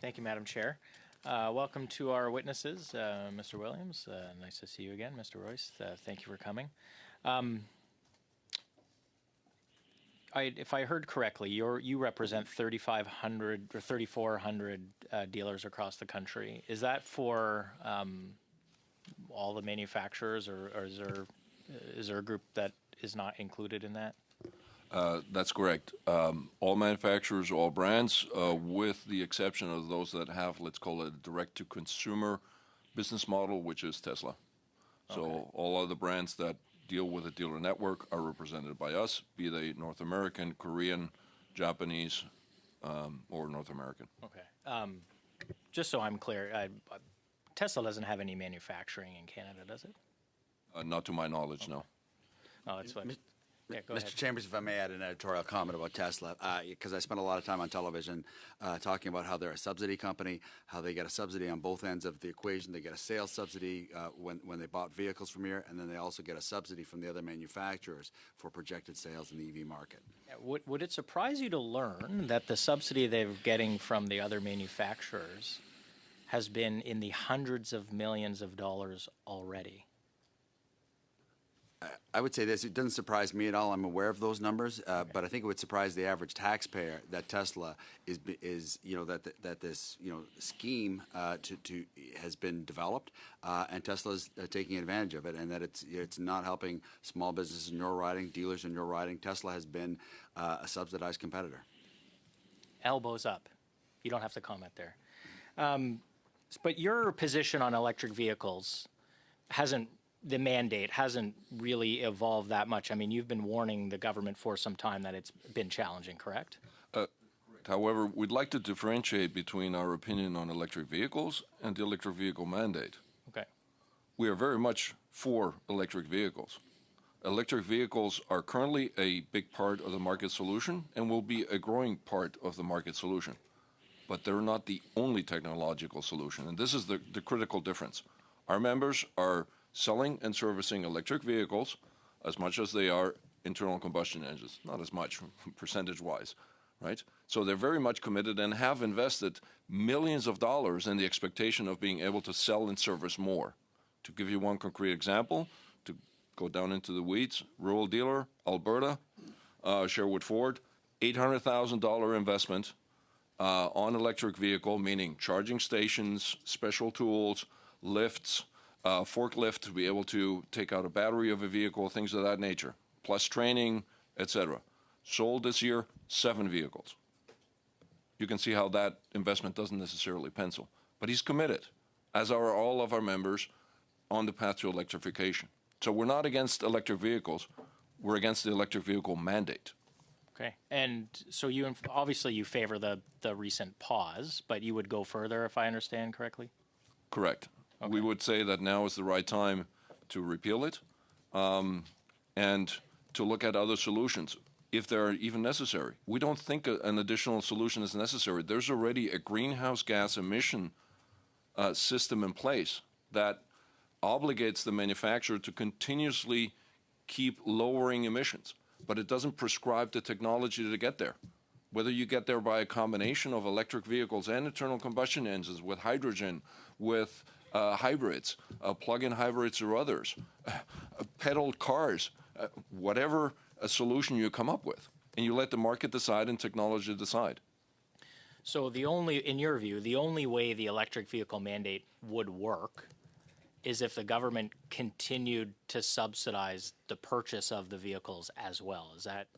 Thank you, Madam Chair. Welcome to our witnesses, Mr. Williams. Nice to see you again, Mr. Royce. Thank you for coming. If I heard correctly, you represent 3,500 or 3,400 dealers across the country. Is that for all the manufacturers, or is there a group that is not included in that? That's correct. All manufacturers, all brands, with the exception of those that have, let's call it, a direct-to-consumer business model, which is Tesla. So Okay. all other brands that deal with a dealer network are represented by us, be they North American, Korean, Japanese, or North American. Okay. Just so I'm clear, Tesla doesn't have any manufacturing in Canada, does it? Not to my knowledge, no. Oh, that's what. Yeah, go ahead. Mr. Chambers, if I may add an editorial comment about Tesla, because I spent a lot of time on television talking about how they're a subsidy company, how they get a subsidy on both ends of the equation. They get a sales subsidy when they bought vehicles from here, and then they also get a subsidy from the other manufacturers for projected sales in the EV market. Would it surprise you to learn that the subsidy they're getting from the other manufacturers has been in the hundreds of millions of dollars already? I would say this: it doesn't surprise me at all. I'm aware of those numbers, but I think it would surprise the average taxpayer that Tesla is that this scheme has been developed, and Tesla's taking advantage of it, and that it's not helping small businesses in your riding, dealers in your riding. Tesla has been a subsidized competitor. Elbows up. You don't have to comment there. But your position on electric vehicles the mandate hasn't really evolved that much. I mean, you've been warning the government for some time that it's been challenging, correct? However, we'd like to differentiate between our opinion on electric vehicles and the electric vehicle mandate. Okay. We are very much for electric vehicles. Electric vehicles are currently a big part of the market solution and will be a growing part of the market solution. But they're not the only technological solution, and this is the critical difference. Our members are selling and servicing electric vehicles as much as they are internal combustion engines, not as much percentage-wise, right? So they're very much committed and have invested millions of dollars in the expectation of being able to sell and service more. To give you one concrete example, to go down into the weeds, rural dealer, Alberta, Sherwood Ford, $800,000 investment on electric vehicle, meaning charging stations, special tools, lifts, forklift to be able to take out a battery of a vehicle, things of that nature, plus training, etc. Sold this year 7 vehicles. You can see how that investment doesn't necessarily pencil. But he's committed, as are all of our members, on the path to electrification. So we're not against electric vehicles. We're against the electric vehicle mandate. Okay. And so obviously you favor the recent pause, but you would go further, if I understand correctly? Correct. Okay. We would say that now is the right time to repeal it and to look at other solutions, if they're even necessary. We don't think an additional solution is necessary. There's already a greenhouse gas emission system in place that obligates the manufacturer to continuously keep lowering emissions, but it doesn't prescribe the technology to get there. Whether you get there by a combination of electric vehicles and internal combustion engines with hydrogen, with hybrids, plug-in hybrids or others, pedaled cars, whatever a solution you come up with, and you let the market decide and technology decide. So in your view, the only way the electric vehicle mandate would work is if the government continued to subsidize the purchase of the vehicles as well. Is that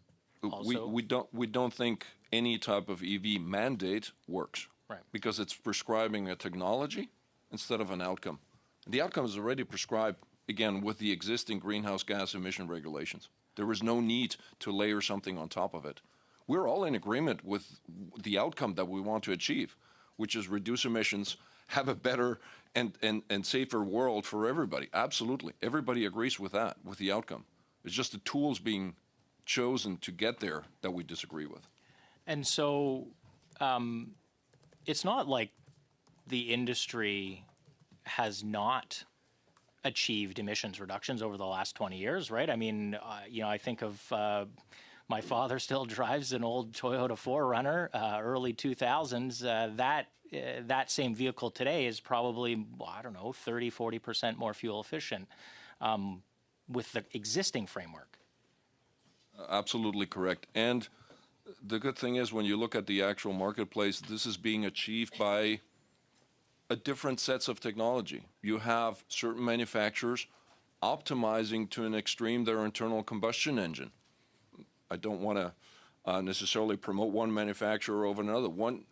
also? We don't think any type of EV mandate works, right? Because it's prescribing a technology instead of an outcome. The outcome is already prescribed, again, with the existing greenhouse gas emission regulations. There is no need to layer something on top of it. We're all in agreement with the outcome that we want to achieve, which is reduce emissions, have a better and safer world for everybody. Absolutely. Everybody agrees with that, with the outcome. It's just the tools being chosen to get there that we disagree with. And so it's not like the industry has not achieved emissions reductions over the last 20 years, right? I mean, I think of My father still drives an old Toyota 4Runner, early 2000s. That same vehicle today is probably, I don't know, 30, 40% more fuel efficient with the existing framework. Absolutely correct. And the good thing is, when you look at the actual marketplace, this is being achieved by a different sets of technology. You have certain manufacturers optimizing to an extreme their internal combustion engine. I don't want to necessarily promote one manufacturer over another.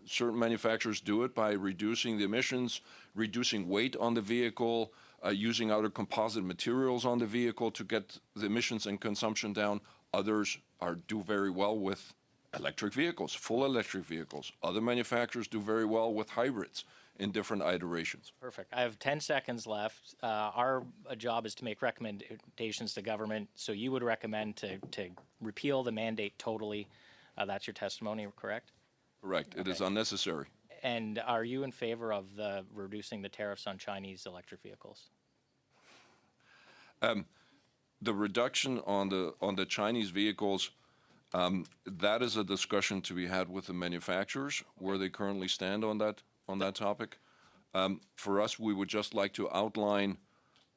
Certain manufacturers do it by reducing the emissions, reducing weight on the vehicle, using other composite materials on the vehicle to get the emissions and consumption down. Others do very well with electric vehicles, full electric vehicles. Other manufacturers do very well with hybrids in different iterations. Perfect. I have 10 seconds left. Our job is to make recommendations to government. So you would recommend to repeal the mandate totally. That's your testimony, correct? Correct. It is unnecessary. And are you in favor of reducing the tariffs on Chinese electric vehicles? The reduction on the Chinese vehicles, that is a discussion to be had with the manufacturers, where they currently stand on that topic. For us, we would just like to outline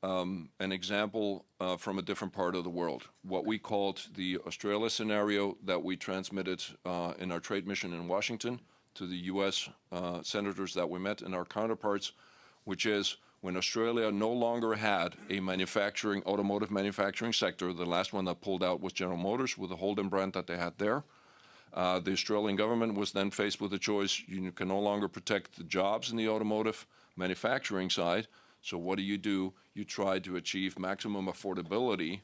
an example from a different part of the world, what we called the Australia scenario that we transmitted in our trade mission in Washington to the U.S. senators that we met and our counterparts, which is when Australia no longer had a automotive manufacturing sector. The last one that pulled out was General Motors with the Holden brand that they had there. The Australian government was then faced with a choice. You can no longer protect the jobs in the automotive manufacturing side. So what do? You try to achieve maximum affordability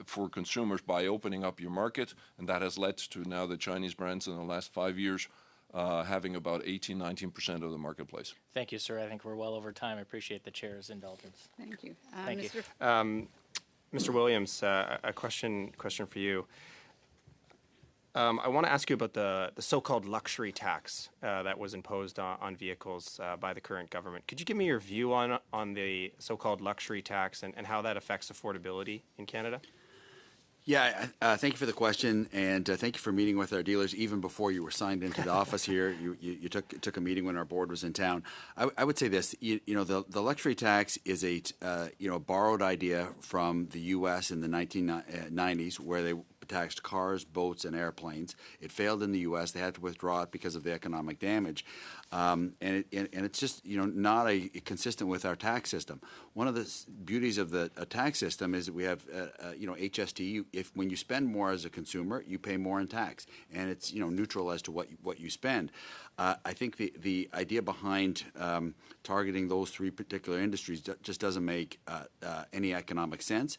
for consumers by opening up your market. And that has led to now the Chinese brands in the last 5 years having about 18, 19% of the marketplace. Thank you, sir. I think we're well over time. I appreciate the chair's indulgence. Thank you. Thank you. Mr. Williams, a question for you. I want to ask you about the so-called luxury tax that was imposed on vehicles by the current government. Could you give me your view on the so-called luxury tax and how that affects affordability in Canada? Yeah, thank you for the question, and thank you for meeting with our dealers even before you were signed into the office here. You took a meeting when our board was in town. I would say this: the luxury tax is a borrowed idea from the U.S. in the 1990s, where they taxed cars, boats, and airplanes. It failed in the U.S. They had to withdraw it because of the economic damage. And it's just not consistent with our tax system. One of the beauties of the tax system is that we have HST. If when you spend more as a consumer, you pay more in tax, and it's neutral as to what you spend. I think the idea behind targeting those three particular industries just doesn't make any economic sense,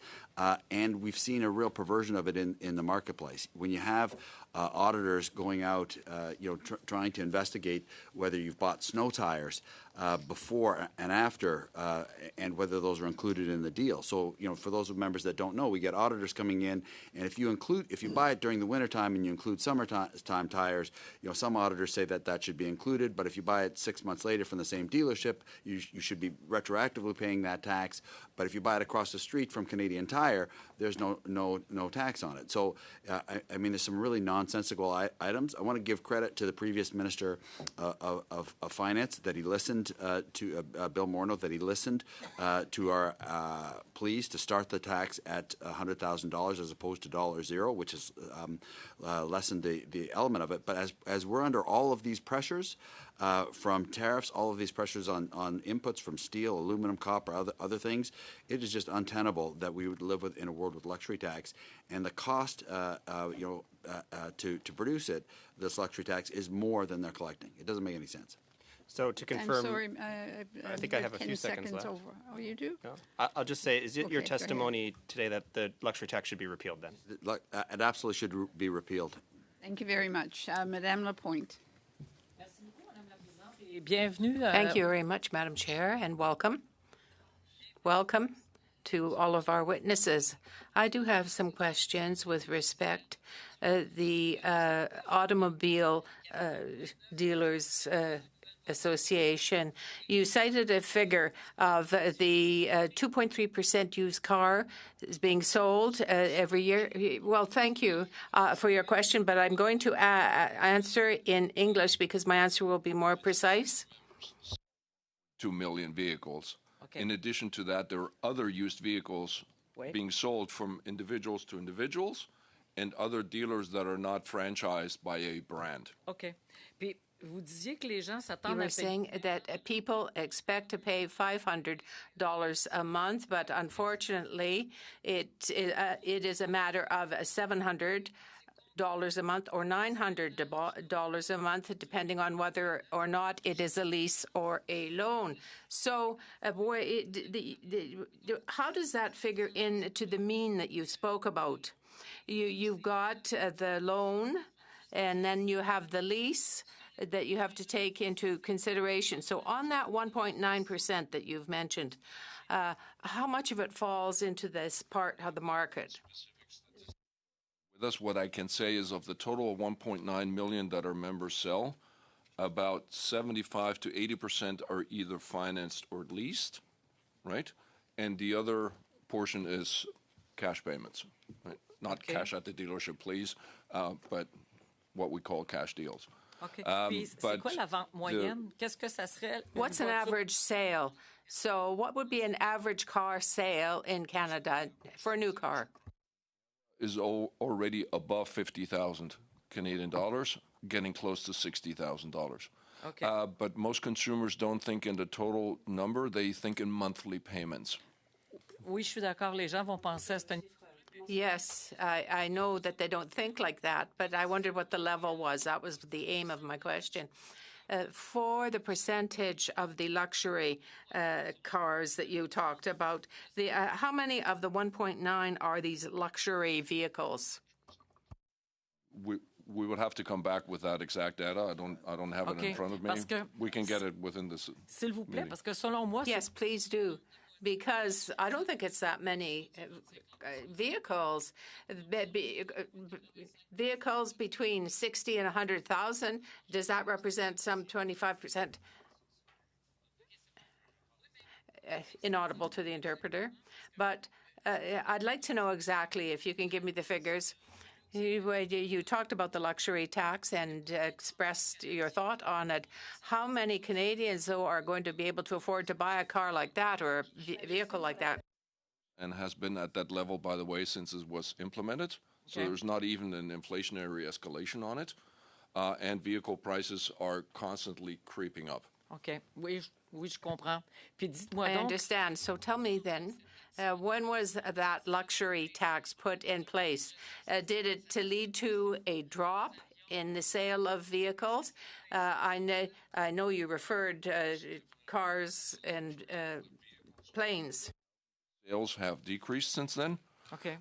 and we've seen a real perversion of it in the marketplace. When you have auditors going out, trying to investigate whether you've bought snow tires before and after, and whether those are included in the deal. So, for those members that don't know, we get auditors coming in, and if you buy it during the wintertime and you include summertime tires, some auditors say that should be included. But if you buy it 6 months later from the same dealership, you should be retroactively paying that tax. But if you buy it across the street from Canadian Tire, there's no tax on it. So, there's some really nonsensical items. I want to give credit to the previous Minister of Finance that he listened to Bill Morneau, that he listened to our pleas to start the tax at $100,000 as opposed to $0, which has lessened the element of it. But as we're under all of these pressures from tariffs, all of these pressures on inputs from steel, aluminum, copper, other things, it is just untenable that we would live in a world with luxury tax. And the cost, to produce it, this luxury tax, is more than they're collecting. It doesn't make any sense. So to confirm, I'm sorry, I think I have a few seconds left. over. Oh, you do? No? I'll just say, is it your Okay, go ahead. testimony today that the luxury tax should be repealed then? It absolutely should be repealed. Thank you very much. Madame Lapointe. Thank you very much, Madam Chair, and welcome. Welcome to all of our witnesses. I do have some questions with respect the automobile dealers Association. You cited a figure of the 2.3% used car is being sold every year. Well, thank you for your question, but I'm going to answer in English because my answer will be more precise. 2 million vehicles. In addition to that, there are other used vehicles being sold from individuals to individuals and other dealers that are not franchised by a brand. OK. Puis, vous disiez que les gens You s'attendent were à payer. saying that people expect to pay $500 a month, but unfortunately, it is a matter of $700 a month or $900 a month, depending on whether or not it is a lease or a loan. So, how does that figure into the mean that you spoke about? You've got the loan, and then you have the lease that you have to take into consideration. So on that 1.9% that you've mentioned, how much of it falls into this part of the market? With us, what I can say is of the total of 1.9 million that our members sell, about 75 to 80% are either financed or leased, right? And the other portion is cash payments, right? Not cash at the dealership, please, but what we call cash deals. OK. Puis, c'est quoi la vente moyenne? Qu'est-ce que ça serait? What's an average sale? So what would be an average car sale in Canada for a new car? Is already above 50,000 Canadian dollars, getting close to $60,000. OK. But most consumers don't think in the total number, they think in monthly payments. Oui, je suis d'accord. Les gens vont penser à c'est Yes, I know that they don't think like that, but I wondered what the level was. That was the aim of my question. For the percentage of the luxury cars that you talked about, how many of the 1.9 are these luxury vehicles? We would have to come back with that exact data. I don't have it in front of me. We can get it within this. S'il vous plaît, parce que selon moi, Yes, please do. Because I don't think it's that many vehicles. Vehicles between 60 and 100,000. Does that represent some 25%? Inaudible to the interpreter. But I'd like to know exactly, if you can give me the figures. You talked about the luxury tax and expressed your thought on it. How many Canadians, though, are going to be able to afford to buy a car like that or a vehicle like that? And has been at that level, by the way, since it was implemented. So there's not even an inflationary escalation on it. And vehicle prices are constantly creeping up. OK. Oui, je comprends. Puis dites-moi I donc. understand. So tell me then, when was that luxury tax put in place? Did it lead to a drop in the sale of vehicles? I know you referred cars and planes. Sales have decreased since then. OK.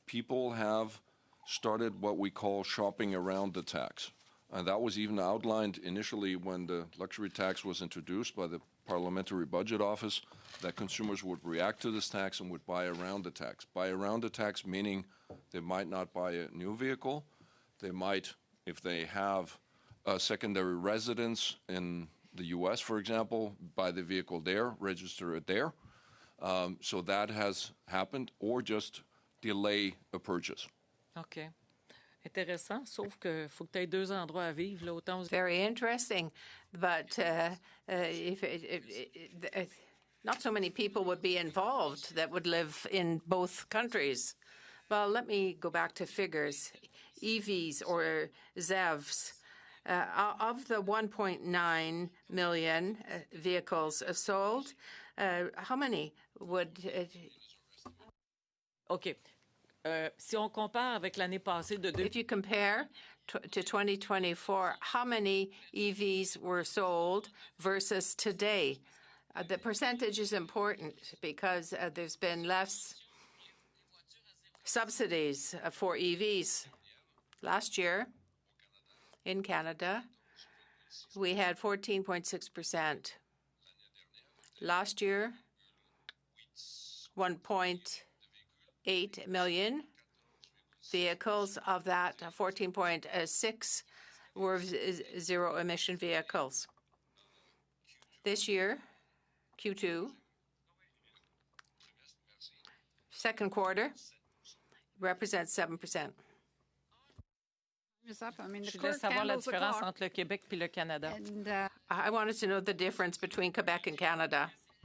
People have started what we call shopping around the tax. That was even outlined initially when the luxury tax was introduced by the Parliamentary Budget Office, that consumers would react to this tax and would buy around the tax. Buy around the tax meaning they might not buy a new vehicle. They might, if they have a secondary residence in the U.S., for example, buy the vehicle there, register it there. So that has happened, or just delay a purchase. OK. Intéressant, sauf que faut que tu aies deux endroits à vivre, là, autant aux... Very interesting, but not so many people would be involved that would live in both countries. Well, let me go back to figures. EVs or ZEVs. Of the 1.9 million vehicles sold, how many would... OK. Si on compare avec l'année passée de If you compare to 2024, how many EVs were sold versus today? The percentage is important because there's been less subsidies for EVs. Last year in Canada, we had 14.6%. Last year, 1.8 million vehicles. Of that, 14.6 were zero-emission vehicles. This year, Q2, second quarter, represents 7%. Is up. I mean, the Je voulais clerk savoir la handles the différence clock. entre le Québec et le Canada. And I wanted to know the difference between Quebec and Canada.